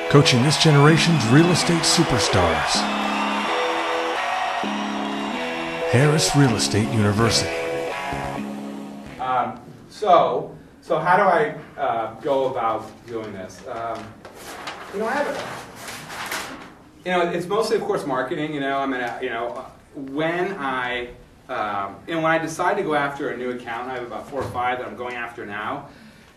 coaching this generation's real estate superstars. Harris Real Estate University. So how do I go about doing this? It's mostly, of course, marketing. When I decide to go after a new account, I have about 4 or 5 that I'm going after now.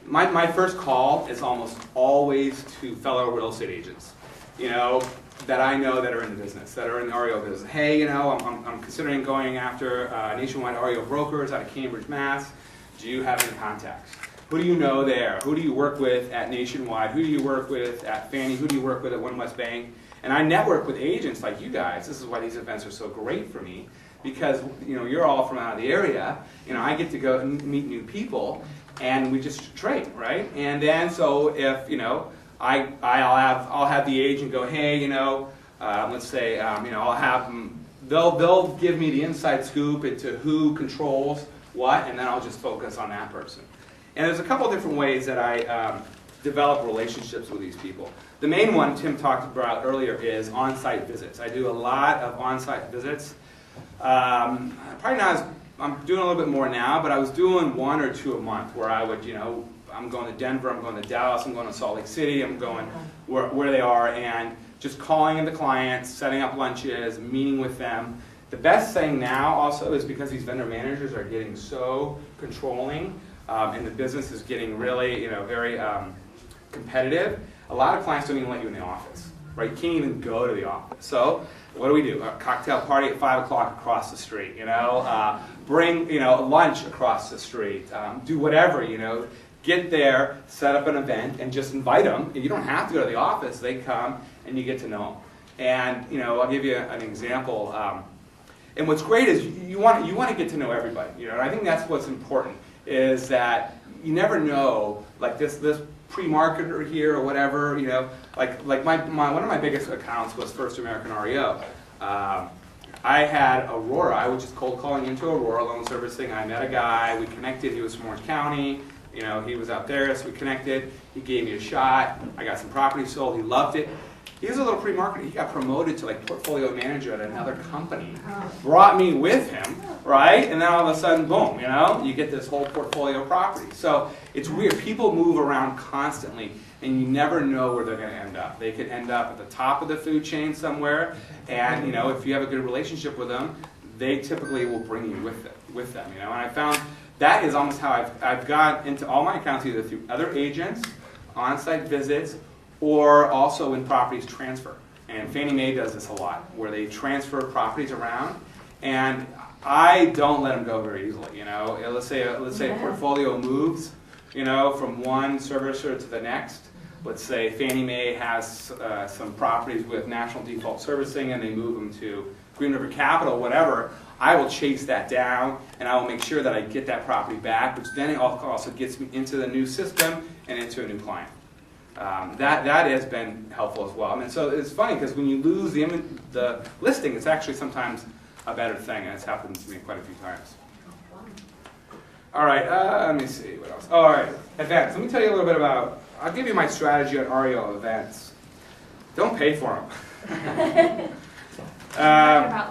My first call is almost always to fellow real estate agents, that I know that are in the business, that are in the REO business. Hey, I'm considering going after nationwide REO brokers out of Cambridge, Mass. Do you have any contacts? Who do you know there? Who do you work with at Nationwide? Who do you work with at Fannie? Who do you work with at One West Bank? And I network with agents like you guys. This is why these events are so great for me, because you're all from out of the area. I get to go and meet new people, and we just trade, right? And then so if I'll have the agent go, hey, let's say I'll have them. They'll give me the inside scoop into who controls what, and then I'll just focus on that person. And there's a couple of different ways that I develop relationships with these people. The main one Tim talked about earlier is on-site visits. I do a lot of on-site visits. I'm doing a little bit more now, but I was doing 1 or 2 a month where I would, I'm going to Denver, I'm going to Dallas, I'm going to Salt Lake City, I'm going where they are, and just calling in the clients, setting up lunches, meeting with them. The best thing now also is because these vendor managers are getting so controlling, and the business is getting really, very competitive. A lot of clients don't even let you in the office, right? You can't even go to the office. So what do? A cocktail party at 5 o'clock across the street, bring, lunch across the street, do whatever, get there, set up an event, and just invite them. You don't have to go to the office. They come, and you get to know them. And, I'll give you an example. And what's great is you want to get to know everybody. And I think that's what's important, is that you never know, like this pre-marketer here or whatever, like one of my biggest accounts was First American REO. I had Aurora. I was just cold calling into Aurora Loan Servicing. I met a guy. We connected. He was from Orange County. He was out there, so we connected. He gave me a shot. I got some property sold. He loved it. He was a little pre-marketer. He got promoted to portfolio manager at another company. Brought me with him, right? And then all of a sudden, boom, you get this whole portfolio of property. So it's weird. People move around constantly, and you never know where they're going to end up. They could end up at the top of the food chain somewhere, and if you have a good relationship with them, they typically will bring you with them. And I found that is almost how I've got into all my accounts, either through other agents, on-site visits, or also when properties transfer. And Fannie Mae does this a lot, where they transfer properties around, and I don't let them go very easily. Let's say a portfolio moves, from one servicer to the next. Let's say Fannie Mae has some properties with National Default Servicing, and they move them to Green River Capital, whatever. I will chase that down, and I will make sure that I get that property back, which then also gets me into the new system and into a new client. That has been helpful as well. So it's funny because when you lose the listing, it's actually sometimes a better thing, and it's happened to me quite a few times. All right, let me see what else. All right, events. Let me tell you a little bit about. I'll give you my strategy on REO events. Don't pay for them. About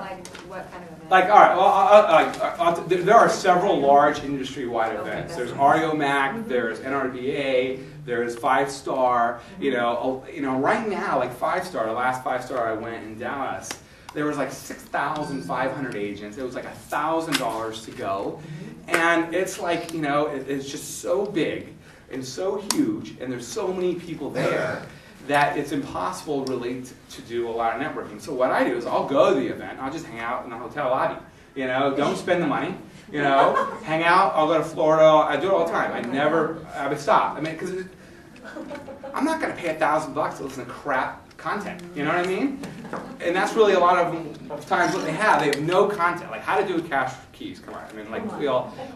what kind of event? All right. There are several large industry-wide events. There's REO Mac. There's NRBA. There's 5-Star. Right now, 5-Star. The last 5-Star I went in Dallas, there was 6,500 agents. It was $1,000 to go, and it's it's just so big and so huge, and there's so many people there that it's impossible really to do a lot of networking. So what I do is I'll go to the event. I'll just hang out in the hotel lobby. Don't spend the money. Hang out. I'll go to Florida. I do it all the time. I would stop. Because I'm not going to pay $1,000 to listen to crap content. You know what I mean? And that's really a lot of times what they have. They have no content. Like how to do cash keys. Come on.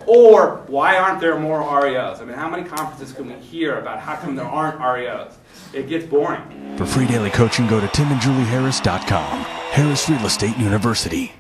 Or why aren't there more REOs? How many conferences can we hear about how come there aren't REOs? It gets boring. For free daily coaching, go to timandjulieharris.com. Harris Real Estate University.